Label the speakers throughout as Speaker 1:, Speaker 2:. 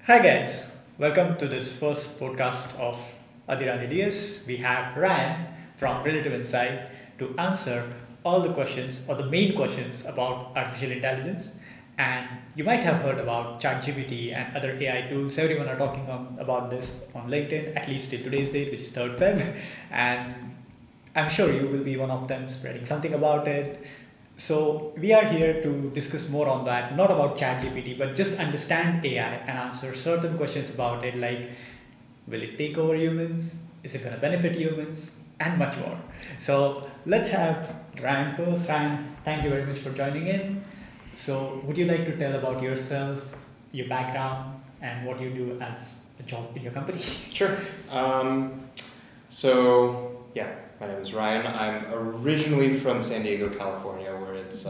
Speaker 1: Hi guys, welcome to this first podcast of Adirani DS. We have Ryan from Relative Insight to answer all the questions or the main questions about artificial intelligence. And you might have heard about ChatGPT and other AI tools. Everyone are talking about this on LinkedIn, at least till today's date, which is 3rd Feb. And I'm sure you will be one of them spreading something about it. So we are here to discuss more on that, not about ChatGPT, but just understand AI and answer certain questions about it, like will it take over humans? Is it going to benefit humans? And much more. So let's have Ryan first. Ryan, thank you very much for joining in. So would you like to tell about yourself, your background, and what you do as a job in your company?
Speaker 2: Sure. So my name is Ryan. I'm originally from San Diego, California, where it's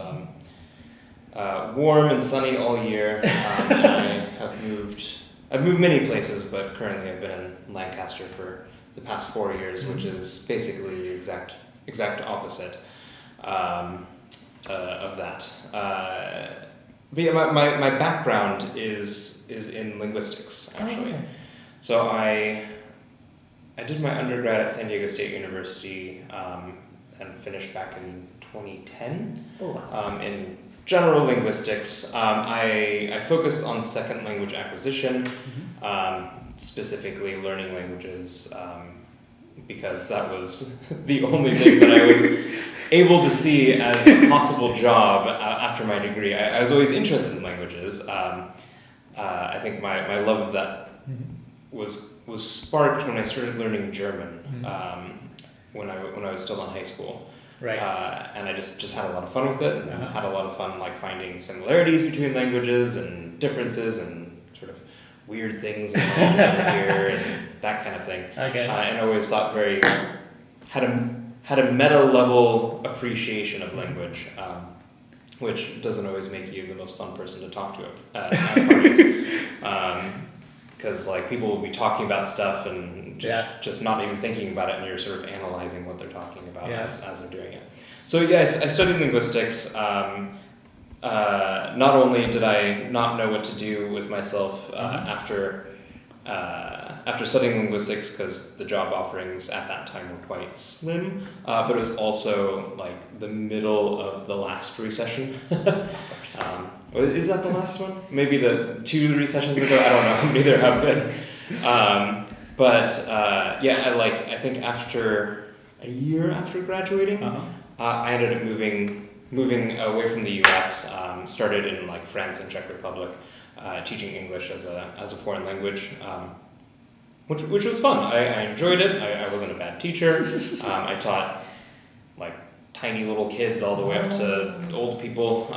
Speaker 2: warm and sunny all year. I've moved many places, but currently I've been in Lancaster for the past 4 years, which is basically the exact opposite of that. But yeah, my background is in linguistics, actually.
Speaker 1: Okay.
Speaker 2: So I did my undergrad at San Diego State University and finished back in 2010 in general linguistics. I focused on second language acquisition, specifically learning languages, because that was the only thing that I was able to see as a possible job after my degree. I was always interested in languages. I think my love of that was sparked when I started learning German when I was still in high school.
Speaker 1: Right.
Speaker 2: And I just had a lot of fun with it, and had a lot of fun like finding similarities between languages and differences and sort of weird things over here and that kind of thing.
Speaker 1: Okay.
Speaker 2: And I always thought had a meta level appreciation of language, which doesn't always make you the most fun person to talk to at parties. Because like people will be talking about stuff and just not even thinking about it, and you're sort of analyzing what they're talking about as they're doing it. So I studied linguistics. Not only did I not know what to do with myself after studying linguistics, because the job offerings at that time were quite slim, but it was also like the middle of the last recession. Is that the last one? Maybe the 2 recessions ago? I don't know. Neither have been. I think after a year after graduating, I ended up moving away from the U.S. Started in like France and Czech Republic, teaching English as a foreign language, which was fun. I enjoyed it. I wasn't a bad teacher. I taught like tiny little kids all the way up to old people.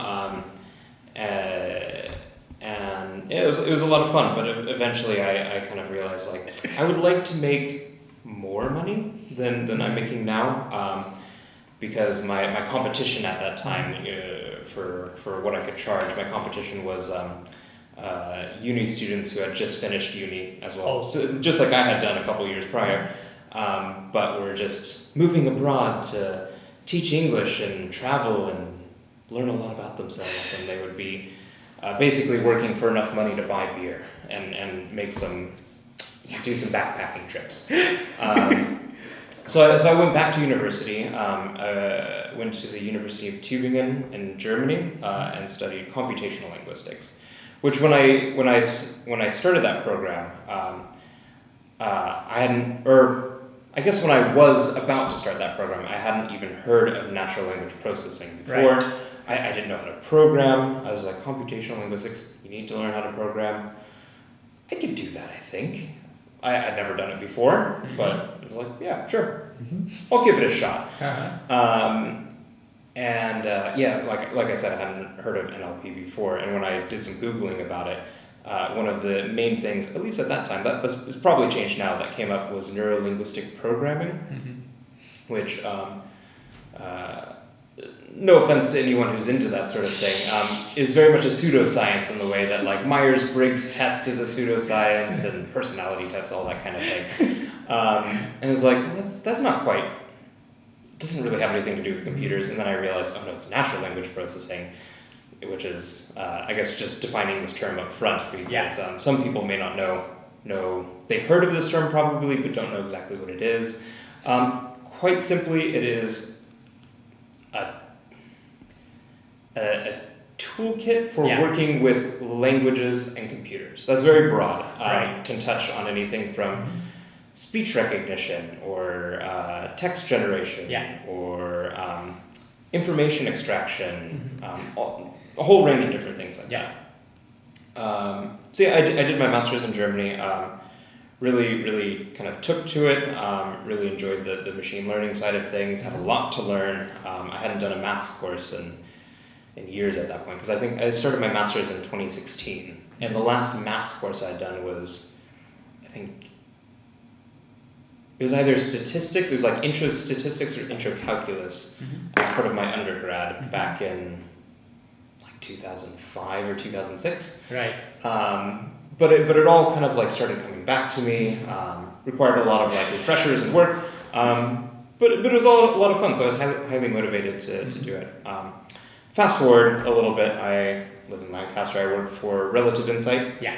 Speaker 2: And it was a lot of fun, but eventually I kind of realized like I would like to make more money than I'm making now, because my competition at that time for what I could charge, my competition was uni students who had just finished uni as well, so just like I had done a couple years prior, but were just moving abroad to teach English and travel and learn a lot about themselves, and they would be basically working for enough money to buy beer and do some backpacking trips. So I went back to university. Went to the University of Tübingen in Germany and studied computational linguistics, which when I started that program, I hadn't, or I guess when I was about to start that program, I hadn't even heard of natural language processing before.
Speaker 1: Right.
Speaker 2: I didn't know how to program. I was like, computational linguistics, you need to learn how to program. I could do that, I think. I'd never done it before, but I was like, yeah, sure. I'll give it a shot. Like I said, I hadn't heard of NLP before, and when I did some Googling about it, one of the main things, at least at that time, that's probably changed now, that came up was neuro-linguistic programming, which, no offense to anyone who's into that sort of thing, is very much a pseudoscience in the way that like Myers-Briggs test is a pseudoscience and personality tests, all that kind of thing. And it's like, well, that's not quite, doesn't really have anything to do with computers. And then I realized, oh no, it's natural language processing. which is I guess just defining this term up front, because
Speaker 1: Yeah.
Speaker 2: some people may not know they've heard of this term probably, but don't know exactly what it is. Quite simply, it is a toolkit for
Speaker 1: Yeah.
Speaker 2: working with languages and computers. That's very broad.
Speaker 1: Right.
Speaker 2: Can touch on anything from speech recognition or text generation
Speaker 1: Yeah.
Speaker 2: or information extraction, a whole range of different things like
Speaker 1: Yeah.
Speaker 2: that. So yeah, I did my master's in Germany. Really kind of took to it. Really enjoyed the machine learning side of things. Had a lot to learn. I hadn't done a maths course in years at that point, because I think I started my master's in 2016, and the last maths course I'd done was, I think, it was either statistics. It was like intro statistics or intro calculus as part of my undergrad back in like 2005 or 2006.
Speaker 1: Right.
Speaker 2: But it all kind of like started coming back to me. Required a lot of like refreshers and work. But it was all a lot of fun. So I was highly motivated to do it. Fast forward a little bit. I live in Lancaster. I work for Relative Insight.
Speaker 1: Yeah.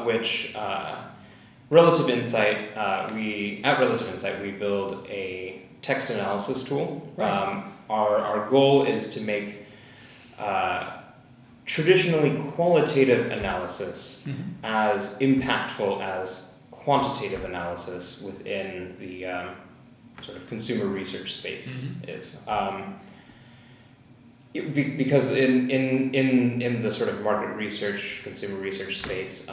Speaker 2: Which Relative Insight, at Relative Insight we build a text analysis tool.
Speaker 1: Right.
Speaker 2: Our goal is to make traditionally qualitative analysis as impactful as quantitative analysis within the sort of consumer research space is. Because in the sort of market research, consumer research space,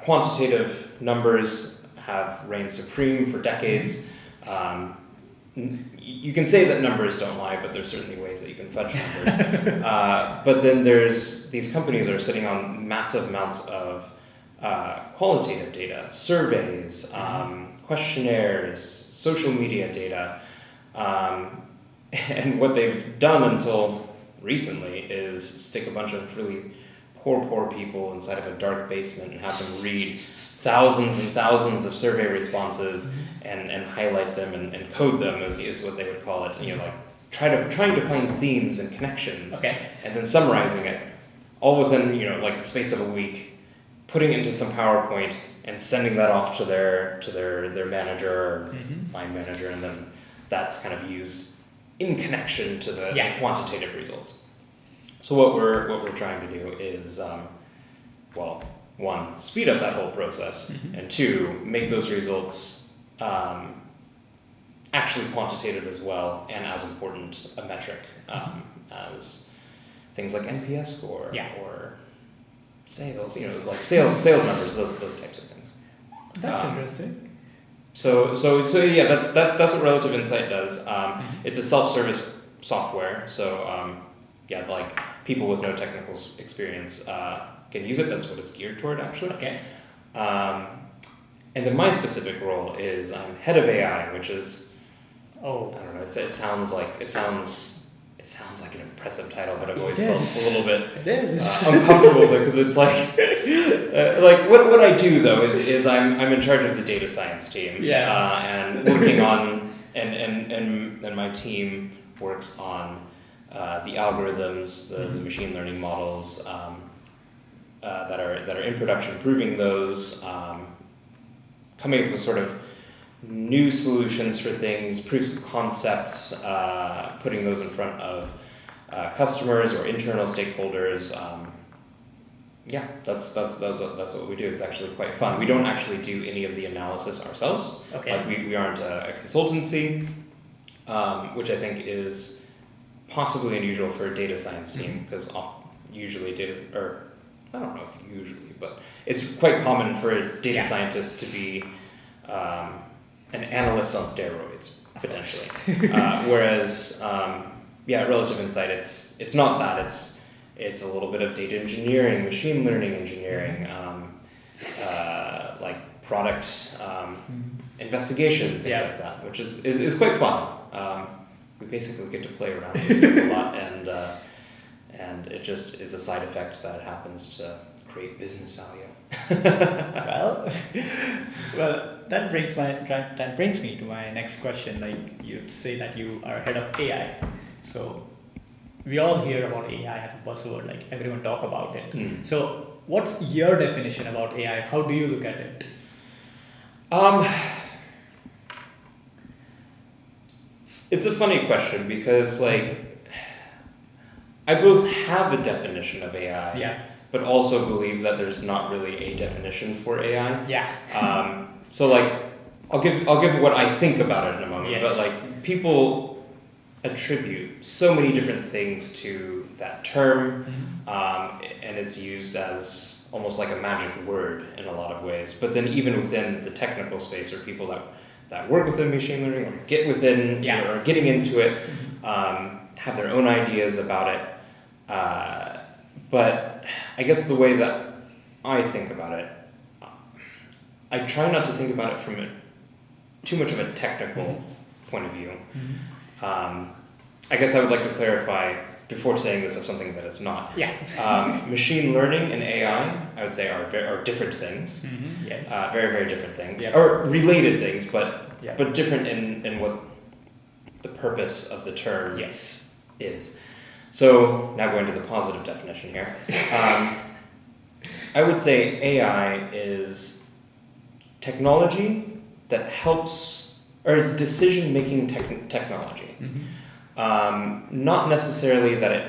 Speaker 2: quantitative numbers have reigned supreme for decades. You can say that numbers don't lie, but there's certainly ways that you can fudge numbers. But then there's these companies that are sitting on massive amounts of qualitative data, surveys, questionnaires, social media data. And what they've done until recently is stick a bunch of really poor people inside of a dark basement and have them read thousands and thousands of survey responses and highlight them and code them is what they would call it. And like trying to find themes and connections, and then summarizing it all within like the space of a week, putting it into some PowerPoint and sending that off to their manager or line manager, and then that's kind of used in connection to the quantitative results. So what we're trying to do is, one, speed up that whole process, and two, make those results actually quantitative as well, and as important a metric as things like NPS score or sales, like sales numbers, those types of things.
Speaker 1: That's interesting.
Speaker 2: So yeah, that's what Relative Insight does. It's a self-service software, so like people with no technical experience can use it. That's what it's geared toward, actually.
Speaker 1: Okay.
Speaker 2: And then my specific role is I'm head of AI, which is I don't know. It sounds like an impressive title, but I've always felt a little bit uncomfortable with it, because it's like what I do though is I'm in charge of the data science team. And working on and my team works on the algorithms, the machine learning models that are in production, improving those, coming up with sort of new solutions for things, proofs of concepts, putting those in front of customers or internal stakeholders. That's what we do. It's actually quite fun. We don't actually do any of the analysis ourselves. Like we aren't a consultancy, which I think is possibly unusual for a data science team, because usually I don't know if usually, but it's quite common for a data scientist to be an analyst on steroids, potentially. Whereas, Relative Insight, it's not that. It's a little bit of data engineering, machine learning engineering, like product investigation, things like that, which is quite fun. We basically get to play around with stuff a lot, and it just is a side effect that it happens to create business value.
Speaker 1: well, that brings me to my next question. Like, you'd say that you are head of AI, so we all hear about AI as a buzzword, like everyone talk about it.
Speaker 2: Mm.
Speaker 1: So what's your definition about AI? How do you look at it?
Speaker 2: It's a funny question because like I both have a definition of AI,
Speaker 1: Yeah.
Speaker 2: but also believe that there's not really a definition for AI.
Speaker 1: Yeah.
Speaker 2: So like I'll give what I think about it in a moment,
Speaker 1: Yes.
Speaker 2: but like people attribute so many different things to that term, and it's used as almost like a magic word in a lot of ways. But then even within the technical space, or people that work within machine learning or get within or getting into it, have their own ideas about it. But I guess the way that I think about it, I try not to think about it from too much of a technical point of view. I guess I would like to clarify before saying this of something that it's not.
Speaker 1: Yeah.
Speaker 2: Machine learning and AI, I would say, are different things.
Speaker 1: Yes.
Speaker 2: Very, very different things.
Speaker 1: Yeah.
Speaker 2: Or related things, but
Speaker 1: Yeah.
Speaker 2: different in what the purpose of the term
Speaker 1: Yes.
Speaker 2: is. So now going to the positive definition here. I would say AI is technology that helps, or is decision-making technology. Not necessarily that it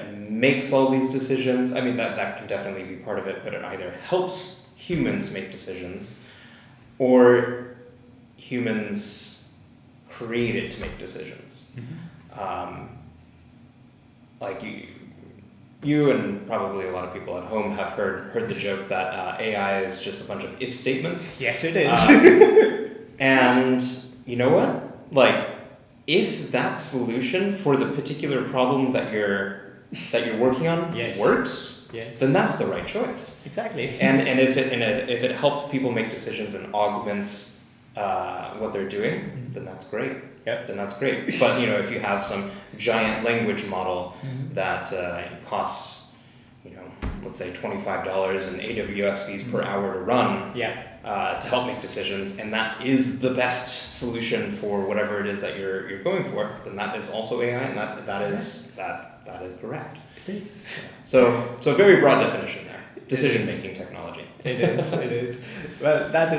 Speaker 2: makes all these decisions. I mean, that can definitely be part of it, but it either helps humans make decisions or humans create it to make decisions. Like you and probably a lot of people at home have heard the joke that AI is just a bunch of if statements.
Speaker 1: Yes, it is.
Speaker 2: And you know what? Like, if that solution for the particular problem that you're working on works, then that's the right choice.
Speaker 1: Exactly.
Speaker 2: And if it helps people make decisions and augments what they're doing, then that's great.
Speaker 1: Yep.
Speaker 2: Then that's great. But if you have some giant language model that costs, let's say $25 in AWS fees per hour to run, to help make decisions, and that is the best solution for whatever it is that you're going for, then that is also AI, and that is correct.
Speaker 1: It is.
Speaker 2: So very broad definition there. Decision-making technology.
Speaker 1: It is. It is. Well, that's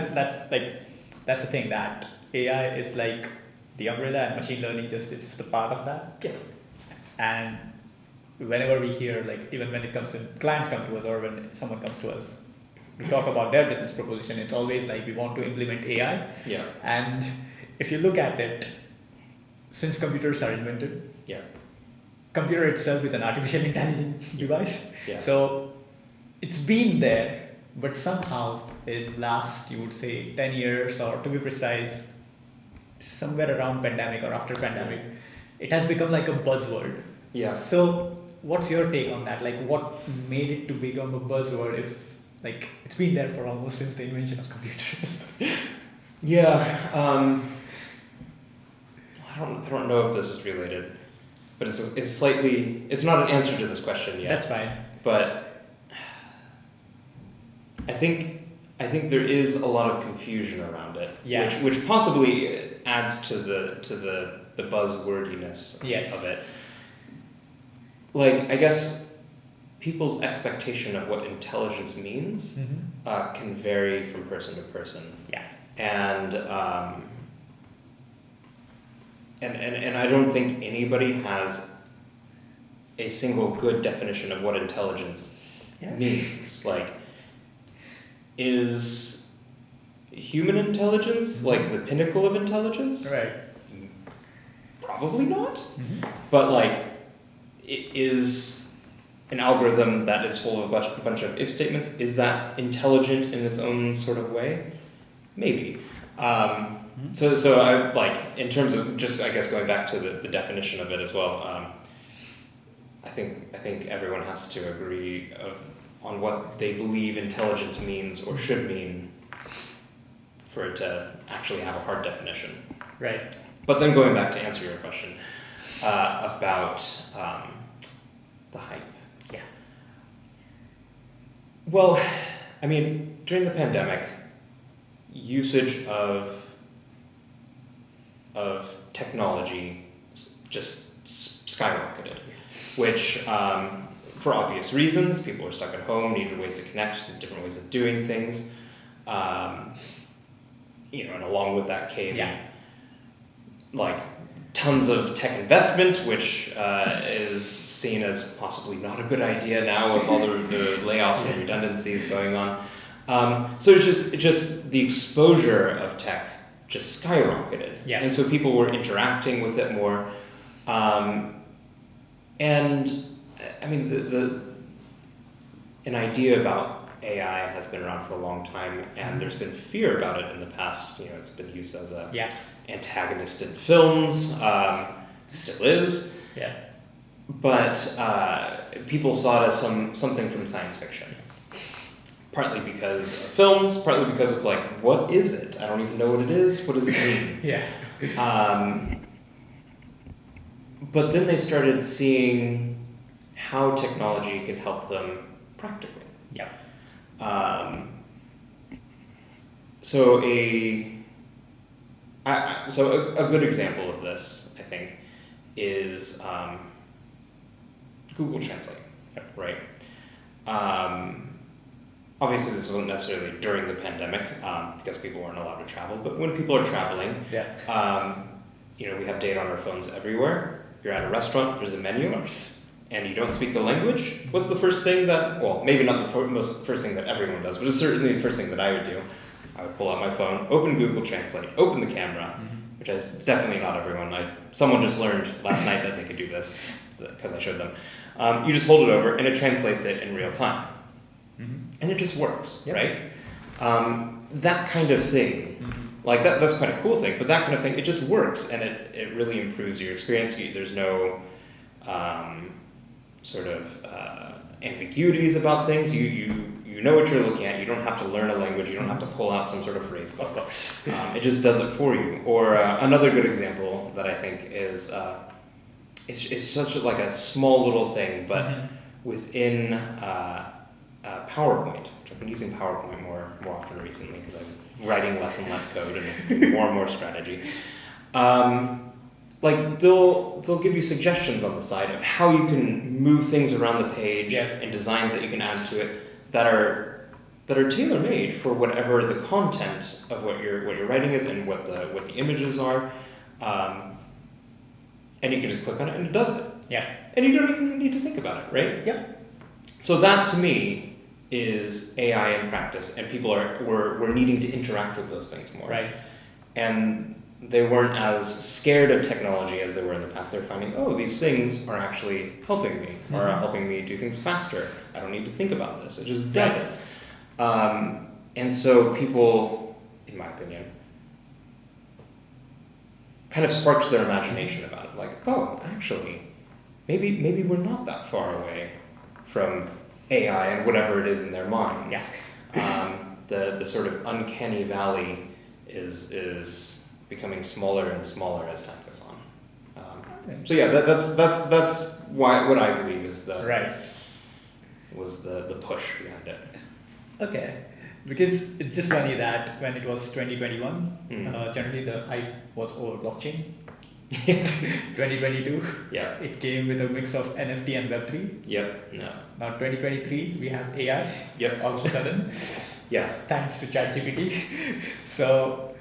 Speaker 1: the thing, that AI is like the umbrella and machine learning is just a part of that.
Speaker 2: Yeah.
Speaker 1: And whenever we hear, like, even when it comes to clients come to us or when someone comes to us to talk about their business proposition, it's always like we want to implement AI.
Speaker 2: Yeah.
Speaker 1: And if you look at it, since computers are invented, computer itself is an artificial intelligence device.
Speaker 2: Yeah.
Speaker 1: So it's been there, but somehow in last, you would say 10 years, or to be precise, somewhere around pandemic or after pandemic, it has become like a buzzword.
Speaker 2: Yeah.
Speaker 1: So what's your take on that? Like, what made it to become a buzzword if, like, it's been there for almost since the invention of computers?
Speaker 2: Yeah. I don't know if this is related, but it's not an answer to this question yet.
Speaker 1: That's fine.
Speaker 2: But I think there is a lot of confusion around it, which possibly adds to the buzzwordiness of it. Like, I guess people's expectation of what intelligence means can vary from person to person.
Speaker 1: Yeah.
Speaker 2: And I don't think anybody has a single good definition of what intelligence means. Like, is human intelligence like the pinnacle of intelligence?
Speaker 1: Right.
Speaker 2: Probably not. But like, it is an algorithm that is full of a bunch of if statements. Is that intelligent in its own sort of way? Maybe. So I like, in terms of just, I guess, going back to the definition of it as well. I think everyone has to agree on what they believe intelligence means or should mean for it to actually have a hard definition.
Speaker 1: Right.
Speaker 2: But then going back to answer your question about the hype.
Speaker 1: Yeah.
Speaker 2: Well, I mean, during the pandemic, usage of technology just skyrocketed. which, for obvious reasons, people were stuck at home, needed ways to connect, different ways of doing things. And along with that came like tons of tech investment, which is seen as possibly not a good idea now with all the layoffs and redundancies going on. So it's just the exposure of tech just skyrocketed.
Speaker 1: Yeah.
Speaker 2: And so people were interacting with it more. And I mean, an idea about AI has been around for a long time, and there's been fear about it in the past. It's been used as a antagonist in films, still is.
Speaker 1: Yeah.
Speaker 2: But people saw it as something from science fiction. Partly because of films, partly because of what is it? I don't even know what it is. What does it mean?
Speaker 1: Yeah.
Speaker 2: But then they started seeing how technology could help them practically.
Speaker 1: Yeah.
Speaker 2: So a good example of this, I think, is Google Translate, right? Obviously, this wasn't necessarily during the pandemic because people weren't allowed to travel. But when people are traveling, we have data on our phones everywhere. You're at a restaurant, there's a menu, and you don't speak the language. What's the first thing maybe not the first thing that everyone does, but it's certainly the first thing that I would do. I would pull out my phone, open Google Translate, open the camera, which is definitely not everyone. Someone just learned last night that they could do this because I showed them. You just hold it over, and it translates it in real time. And it just works, right? That kind of thing, that's quite a cool thing, but that kind of thing, it just works, and it really improves your experience. There's no sort of ambiguities about things. You know what you're looking at. You don't have to learn a language. You don't have to pull out some sort of phrase.
Speaker 1: Of course.
Speaker 2: It just does it for you. Or another good example that I think is, it's such a small little thing, but within PowerPoint, which I've been using PowerPoint more often recently because I'm writing less and less code and more strategy. They'll give you suggestions on the side of how you can move things around the page and designs that you can add to it that are tailor made for whatever the content of what you're writing is and what the images are. And you can just click on it and it does it.
Speaker 1: Yeah.
Speaker 2: And you don't even need to think about it, right?
Speaker 1: Yeah.
Speaker 2: So that to me is AI in practice, and people were needing to interact with those things more.
Speaker 1: Right.
Speaker 2: And they weren't as scared of technology as they were in the past. They're finding, these things are actually helping me, or are helping me do things faster. I don't need to think about this. It just does it. And so people, in my opinion, kind of sparked their imagination about it. Actually, maybe we're not that far away from AI and whatever it is in their minds. Yeah. The sort of uncanny valley is becoming smaller and smaller as time goes on. So that's why what I believe is was the push behind it.
Speaker 1: Okay, because it's just funny that when it was 2021, generally the hype was over blockchain. 2022, it came with a mix of NFT and Web3.
Speaker 2: Yep. No.
Speaker 1: Now 2023, we have AI.
Speaker 2: Yep.
Speaker 1: All of a sudden. Thanks to ChatGPT. So,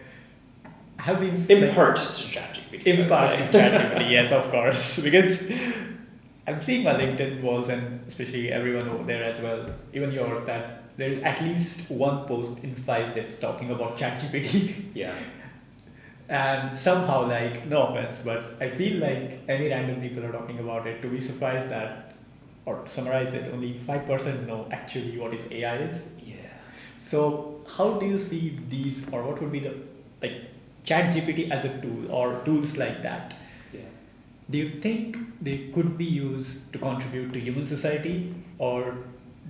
Speaker 1: I have been
Speaker 2: in part to ChatGPT.
Speaker 1: In part to ChatGPT, yes, of course, because I'm seeing my LinkedIn walls and especially everyone over there as well, even yours, that there is at least one post in 5 hits talking about ChatGPT.
Speaker 2: Yeah.
Speaker 1: And somehow, no offense, but I feel like any random people are talking about it, to be surprised that, or to summarize it, only 5% know actually what is AI is.
Speaker 2: Yeah.
Speaker 1: So how do you see these, or what would be the, ChatGPT as a tool, or tools like that?
Speaker 2: Yeah.
Speaker 1: Do you think they could be used to contribute to human society, or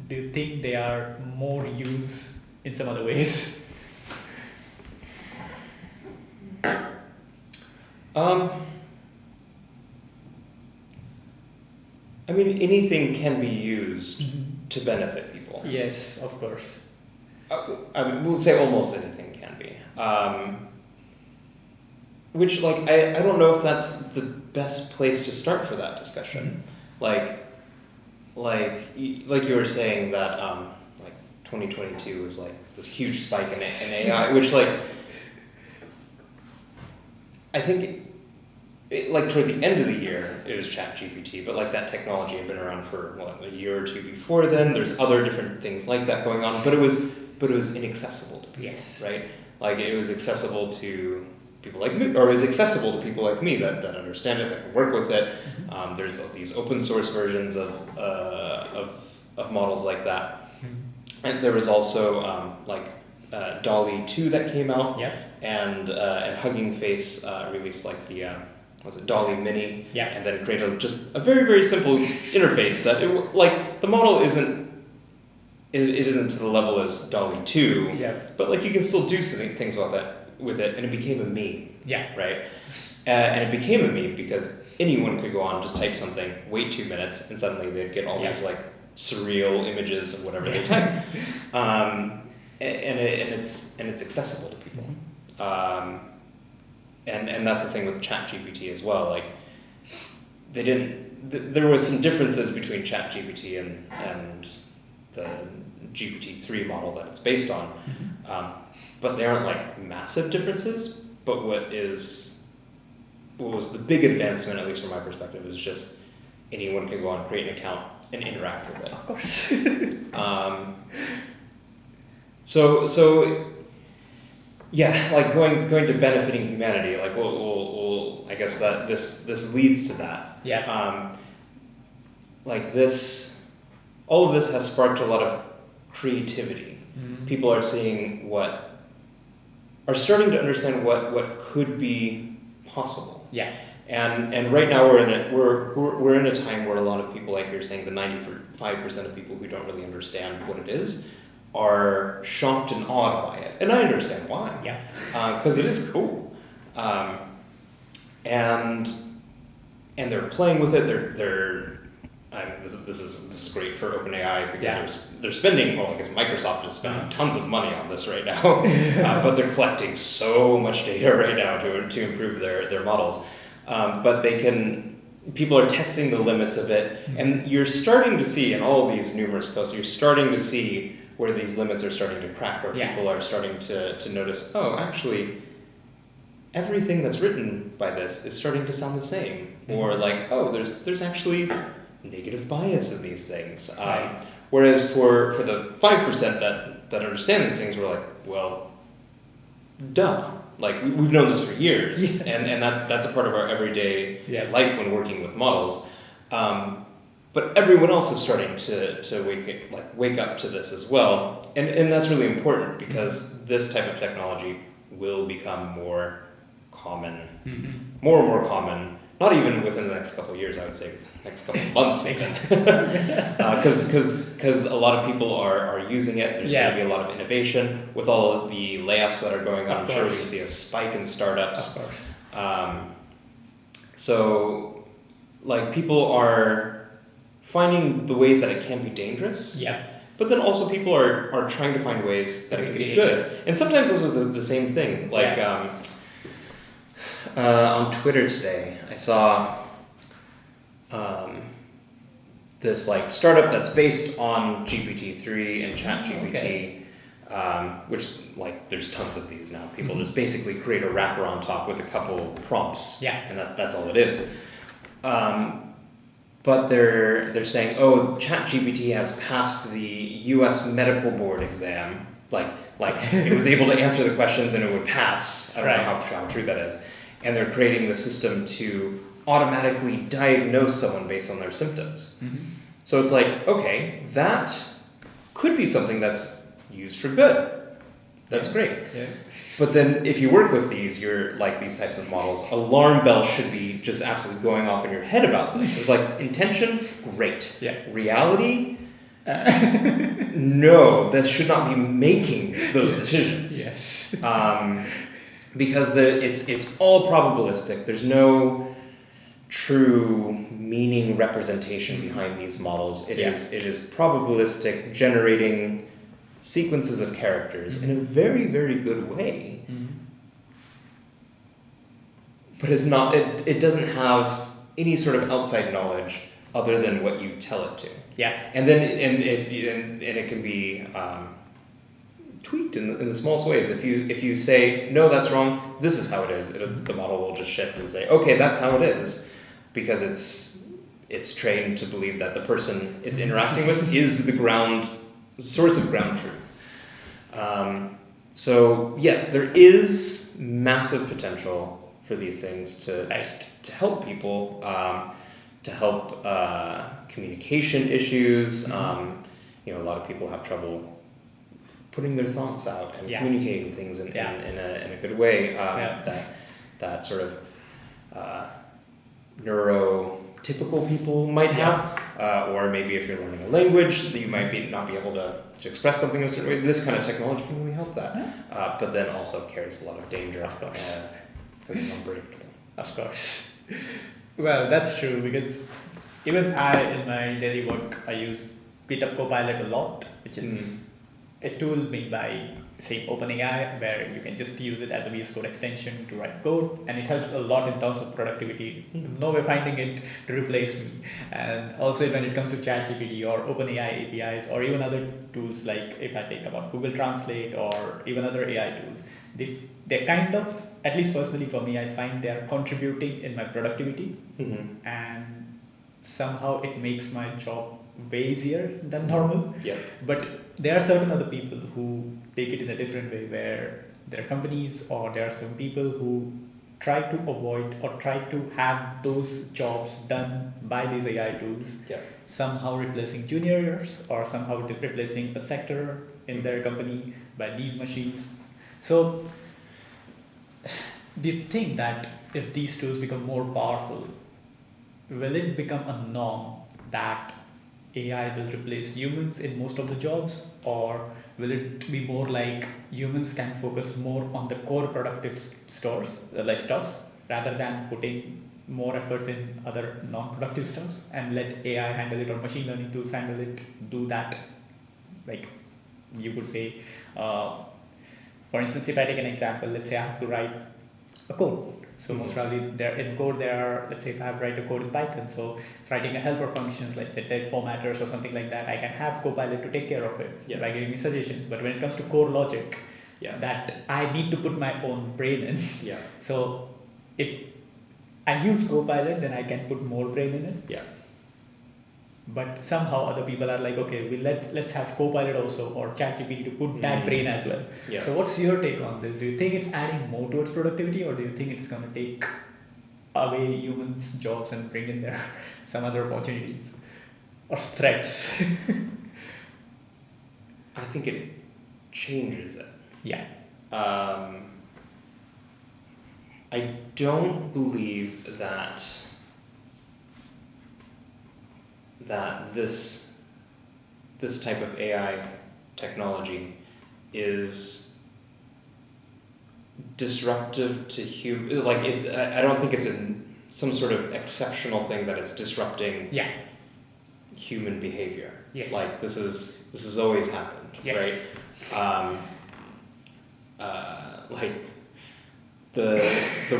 Speaker 1: do you think they are more used in some other ways?
Speaker 2: I mean, anything can be used to benefit people.
Speaker 1: Yes, of course.
Speaker 2: We'll say almost anything can be. Which, I don't know if that's the best place to start for that discussion. like you were saying that like 2022 was like this huge spike in AI, which like I think like toward the end of the year it was ChatGPT, but like that technology had been around for what, a year or two before then. There's other different things like that going on, but it was inaccessible to people,
Speaker 1: Yes.
Speaker 2: right? Like it was accessible to people like me, or it was accessible to people like me that understand it, that can work with it.
Speaker 1: Mm-hmm.
Speaker 2: There's these open source versions of models like that.
Speaker 1: Mm-hmm.
Speaker 2: And there was also DALL-E 2 that came out,
Speaker 1: Yeah.
Speaker 2: and Hugging Face released like the was it DALL-E Mini,
Speaker 1: Yeah.
Speaker 2: and then created just a very, very simple interface that it, like the model isn't to the level as DALL-E 2,
Speaker 1: Yeah.
Speaker 2: but like you can still do some things with it, and it became a meme.
Speaker 1: Yeah.
Speaker 2: Right? And it became a meme because anyone could go on, just type something, wait 2 minutes, and suddenly they'd get all these like surreal images of whatever they type. And it's accessible to people. And that's the thing with ChatGPT as well. Like there was some differences between ChatGPT and the GPT-3 model that it's based on, but they aren't like massive differences. But what was the big advancement, at least from my perspective, is just anyone can go on, create an account, and interact with it.
Speaker 1: Of course.
Speaker 2: So yeah, like going to benefiting humanity, like we'll I guess that this leads to that.
Speaker 1: Yeah.
Speaker 2: Like all of this has sparked a lot of creativity.
Speaker 1: Mm-hmm.
Speaker 2: People are starting to understand what could be possible.
Speaker 1: Yeah.
Speaker 2: And right now we're in a time where a lot of people, like you're saying, the 95% of people who don't really understand what it is are shocked and awed by it, and I understand why.
Speaker 1: Yeah.
Speaker 2: Because it is cool, and they're playing with it. This is great for OpenAI because they're spending. Well, I guess Microsoft is spending tons of money on this right now, but they're collecting so much data right now to improve their models. But people are testing the limits of it, and you're starting to see in all of these numerous posts, you're starting to see where these limits are starting to crack, or people are starting to notice, oh, actually, everything that's written by this is starting to sound the same, or like, oh, there's actually negative bias in these things. Whereas for the 5% that understand these things, we're like, well, duh. Like we've known this for years, and that's a part of our everyday life when working with models. But everyone else is starting to wake up to this as well, and that's really important because this type of technology will become more common, more and more common. Not even within the next couple of years, I would say, next couple of months even, because a lot of people are using it. There's going to be a lot of innovation with all of the layoffs that are going on. I'm sure we can see a spike in startups.
Speaker 1: Of course.
Speaker 2: So, like, people are finding the ways that it can be dangerous.
Speaker 1: Yeah.
Speaker 2: But then also people are trying to find ways that it can be good. And sometimes those are the same thing. Like on Twitter today, I saw this like startup that's based on GPT-3 and ChatGPT, which like there's tons of these now. People just basically create a wrapper on top with a couple prompts, and that's all it is. But they're saying, oh, ChatGPT has passed the U.S. medical board exam. Like it was able to answer the questions and it would pass. I don't know how true that is. And they're creating the system to automatically diagnose someone based on their symptoms. So it's like, okay, that could be something that's used for good. That's great. Yeah. But then if you work with these types of models, alarm bells should be just absolutely going off in your head about this. It's like intention, great. Yeah. Reality, no, that should not be making those decisions.
Speaker 1: Yes.
Speaker 2: Because it's all probabilistic. There's no true meaning representation behind these models. It is probabilistic, generating sequences of characters in a very, very good way. But it's not. It doesn't have any sort of outside knowledge other than what you tell it to.
Speaker 1: Yeah.
Speaker 2: And then and it can be tweaked in the smallest ways. If you say no, that's wrong, this is how it is, the model will just shift and say, okay, that's how it is, because it's trained to believe that the person it's interacting with is the source of ground truth. So yes, there is massive potential for these things to help people, to help communication issues. A lot of people have trouble putting their thoughts out and communicating things in a good way. That sort of neurotypical people might have, or maybe if you're learning a language, you might not be able to express something in a certain way. This kind of technology can really help that, but then also carries a lot of danger, of course, because it's unpredictable.
Speaker 1: Of course. Well, that's true, because even in my daily work, I use GitHub Copilot a lot, which is a tool made by, say, OpenAI, where you can just use it as a VS Code extension to write code, and it helps a lot in terms of productivity. No way finding it to replace me. And also when it comes to ChatGPT or OpenAI APIs, or even other tools, like if I take about Google Translate or even other AI tools, they're kind of, at least personally for me, I find they're contributing in my productivity, and somehow it makes my job way easier than normal.
Speaker 2: Yeah.
Speaker 1: But there are certain other people who take it in a different way, where there are companies or there are some people who try to avoid or try to have those jobs done by these AI tools, somehow replacing juniors or somehow replacing a sector in their company by these machines. So do you think that if these tools become more powerful, will it become a norm that AI will replace humans in most of the jobs, or will it be more like humans can focus more on the core productive stuffs rather than putting more efforts in other non-productive stuffs, and let AI handle it or machine learning tools handle it, do that? Like you could say, for instance, if I take an example, let's say I have to write a code. So most probably let's say if I have write a code in Python, so writing a helper functions, let's say tag formatters or something like that, I can have Copilot to take care of it by giving me suggestions. But when it comes to core logic, that I need to put my own brain in. So if I use Copilot, then I can put more brain in it. But somehow other people are like, okay, let's have Copilot also, or ChatGPT to put that brain as well. So what's your take on this? Do you think it's adding more towards productivity, or do you think it's going to take away humans' jobs and bring in there some other opportunities or threats?
Speaker 2: I think it changes it. I don't believe that this type of AI technology is disruptive to human. Like I don't think it's some sort of exceptional thing that it's disrupting human behavior. Like this has always happened, right? Like the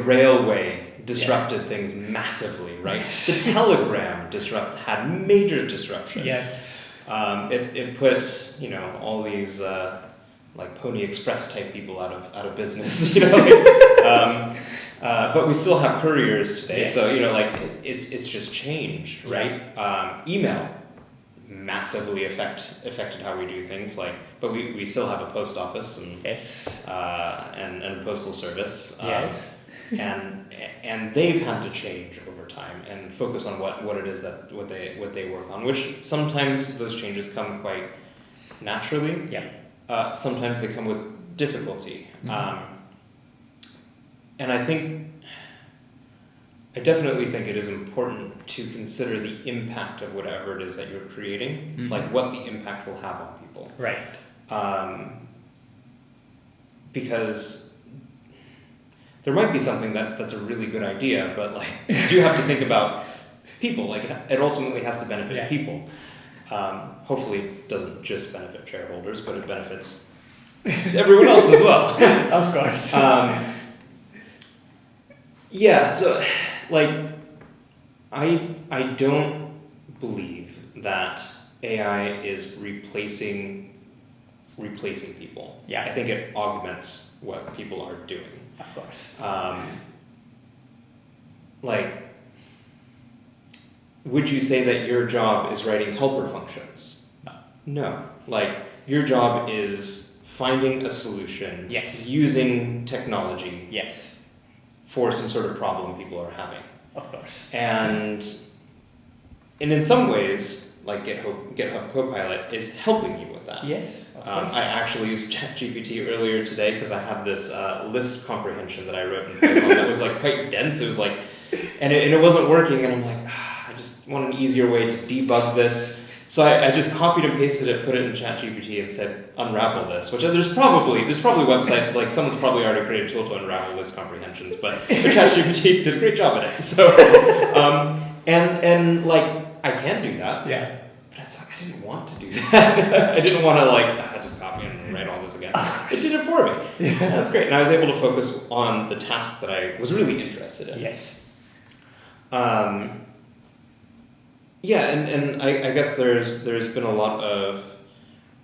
Speaker 2: railway disrupted things massively, right? The telegram had major disruption. It put all these like Pony Express type people out of business, but we still have couriers today. So like it's just changed, right? Email massively affected how we do things, but we still have a post office and a postal service. And they've had to change over time and focus on what it is what they work on, which sometimes those changes come quite naturally. Sometimes they come with difficulty. And I definitely think it is important to consider the impact of whatever it is that you're creating, like what the impact will have on people. Because there might be something that's a really good idea, but like you do have to think about people. Like it ultimately has to benefit people. Hopefully it doesn't just benefit shareholders, but it benefits everyone else as well.
Speaker 1: Of course.
Speaker 2: So like I don't believe that AI is replacing people.
Speaker 1: Yeah.
Speaker 2: I think it augments what people are doing.
Speaker 1: Of course.
Speaker 2: Like, would you say that your job is writing helper functions?
Speaker 1: No.
Speaker 2: No. Like, your job is finding a solution.
Speaker 1: Yes.
Speaker 2: Using technology.
Speaker 1: Yes.
Speaker 2: For some sort of problem people are having.
Speaker 1: Of course.
Speaker 2: And in some ways, like GitHub Copilot is helping you with that.
Speaker 1: Yes, of course.
Speaker 2: I actually used ChatGPT earlier today because I had this list comprehension that I wrote in Python that was like quite dense. It was like, and it wasn't working, and I'm like, I just want an easier way to debug this. So I just copied and pasted it, put it in ChatGPT, and said, unravel this. Which there's probably websites, like someone's probably already created a tool to unravel list comprehensions, but ChatGPT did a great job at it. So, and like, I can do that.
Speaker 1: Yeah.
Speaker 2: But it's like, I didn't want to do that. I didn't want to like, just copy and write all this again. It did it for me. Yeah. That's great. And I was able to focus on the task that I was really interested in.
Speaker 1: Yes.
Speaker 2: Yeah, and I guess there's been a lot of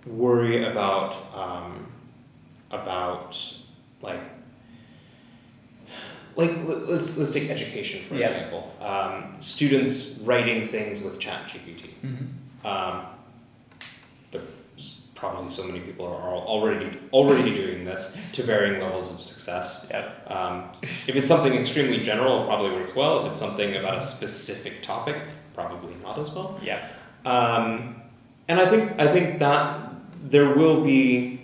Speaker 2: worry about like let's take education for example. Students writing things with ChatGPT.
Speaker 1: Mm-hmm.
Speaker 2: There's probably so many people are already doing this to varying levels of success.
Speaker 1: Yeah.
Speaker 2: If it's something extremely general, it probably works well. If it's something about a specific topic, probably not as well.
Speaker 1: Yeah.
Speaker 2: And I think that there will be.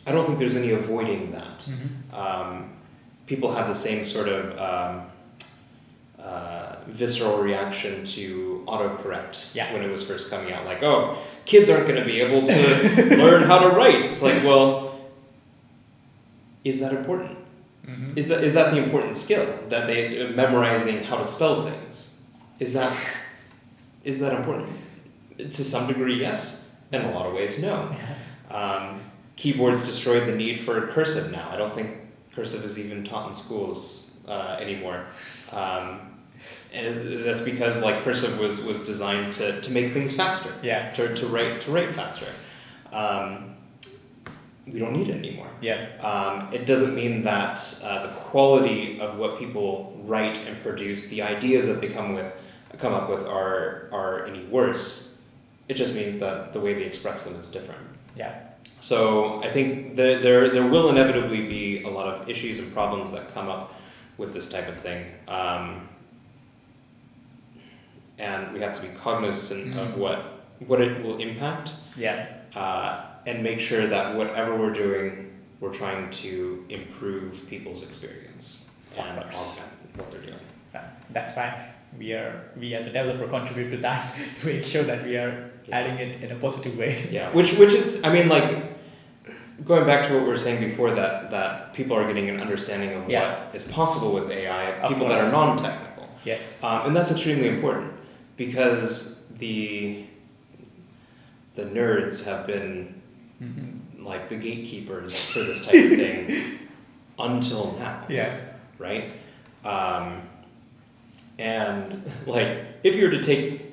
Speaker 2: I don't think there's any avoiding that.
Speaker 1: Mm-hmm.
Speaker 2: People had the same sort of visceral reaction to autocorrect when it was first coming out. Like, oh, kids aren't going to be able to learn how to write. It's like, well, is that important? Mm-hmm. Is that the important skill that they memorizing how to spell things? Is that important? To some degree, yes. In a lot of ways, no. Keyboards destroyed the need for cursive now. I don't think cursive is even taught in schools anymore. And that's because like cursive was designed to make things faster. Yeah. To write faster. We don't need it anymore. Yeah. It doesn't mean that the quality of what people write and produce, the ideas that they come up with are any worse. It just means that the way they express them is different. Yeah. So I think there will inevitably be a lot of issues and problems that come up with this type of thing. And we have to be cognizant of what it will impact. Yeah. And make sure that whatever we're doing, we're trying to improve people's experience and augment what they're doing.
Speaker 1: That's fine. We as a developer contribute to that to make sure that we are adding it in a positive way.
Speaker 2: Yeah, which it's, I mean, like, going back to what we were saying before, that people are getting an understanding of what is possible with AI, people that are non-technical.
Speaker 1: Yes.
Speaker 2: And that's extremely important because the nerds have been like the gatekeepers for this type of thing until now. Yeah. Right? And like, if you were to take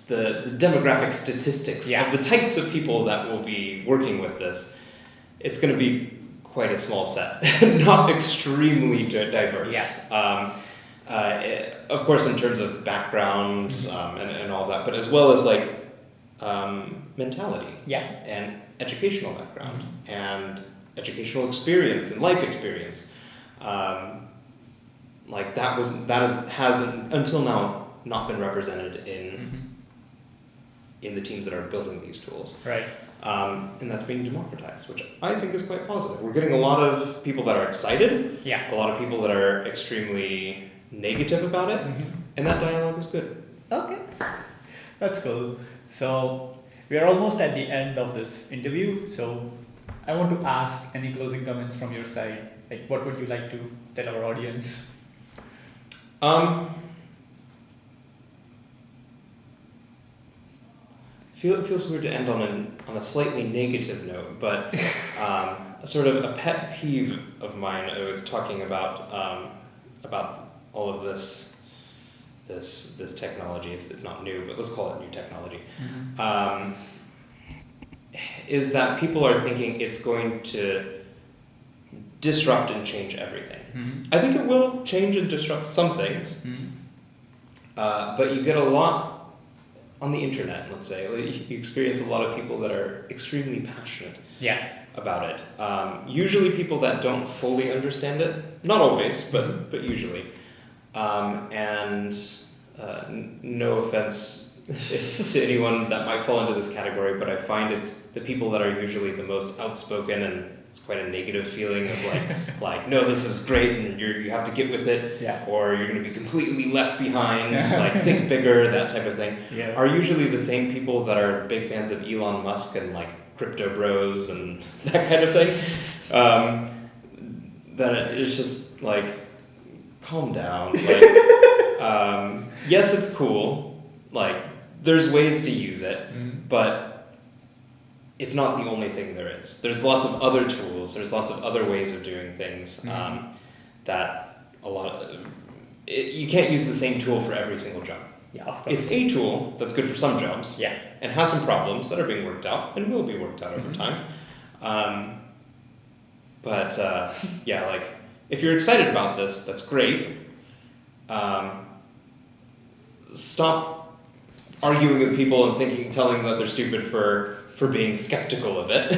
Speaker 2: the demographic statistics of the types of people that will be working with this, it's going to be quite a small set, not extremely diverse. Yeah. Of course, in terms of background and all that, but as well as like mentality and educational background and educational experience and life experience. Like hasn't until now not been represented in the teams that are building these tools. Right. And that's being democratized, which I think is quite positive. We're getting a lot of people that are excited. Yeah. A lot of people that are extremely negative about it, and that dialogue is good.
Speaker 1: Okay. That's cool. So we are almost at the end of this interview. So I want to ask any closing comments from your side. Like, what would you like to tell our audience?
Speaker 2: It feels weird to end on a slightly negative note, but sort of a pet peeve of mine with talking about all of this this technology. It's not new, but let's call it new technology.
Speaker 1: Mm-hmm.
Speaker 2: Is that people are thinking it's going to disrupt and change everything.
Speaker 1: Mm-hmm.
Speaker 2: I think it will change and disrupt some things, but you get a lot on the internet, let's say. You experience a lot of people that are extremely passionate about it. Usually people that don't fully understand it, not always, but usually. No offense to anyone that might fall into this category, but I find it's the people that are usually the most outspoken, and it's quite a negative feeling of like no, this is great and you have to get with it, or you're going to be completely left behind, like think bigger, that type of thing, are usually the same people that are big fans of Elon Musk and like crypto bros and that kind of thing. That it's just like, calm down. Like, yes, it's cool. Like, there's ways to use it, but it's not the only thing there is. There's lots of other tools. There's lots of other ways of doing things that you can't use the same tool for every single job.
Speaker 1: Yeah, of course.
Speaker 2: It's a tool that's good for some jobs, and has some problems that are being worked out and will be worked out over time. Like, if you're excited about this, that's great. Stop arguing with people and telling them that they're stupid for being skeptical of it,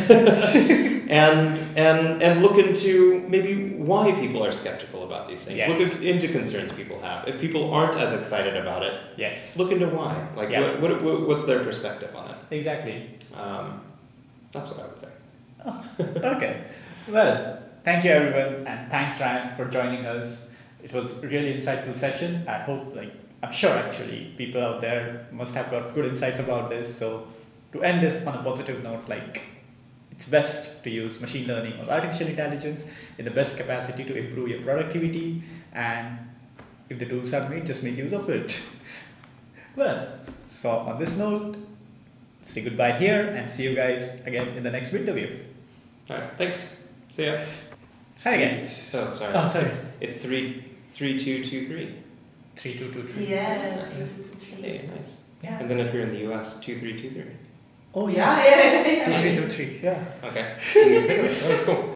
Speaker 2: and look into maybe why people are skeptical about these things. Look into concerns people have. If people aren't as excited about it, look into why. Like, what's their perspective on it?
Speaker 1: Exactly.
Speaker 2: That's what I would say.
Speaker 1: Oh, okay. Well, thank you everyone, and thanks Ryan for joining us. It was a really insightful session. I'm sure actually people out there must have got good insights about this. So to end this on a positive note, like, it's best to use machine learning or artificial intelligence in the best capacity to improve your productivity, and if the tools are made, just make use of it. Well, so on this note, say goodbye here and see you guys again in the next interview.
Speaker 2: Alright, thanks. See ya.
Speaker 1: Hi again.
Speaker 2: Oh, sorry.
Speaker 1: Oh, sorry.
Speaker 2: It's 3223.
Speaker 1: 3223.
Speaker 3: Yeah, 3223.
Speaker 2: Hey, nice.
Speaker 3: Yeah.
Speaker 2: And then if you're in the US, 2323.
Speaker 1: Oh
Speaker 3: Yeah.
Speaker 1: 2323. Yeah.
Speaker 2: Okay. That's cool.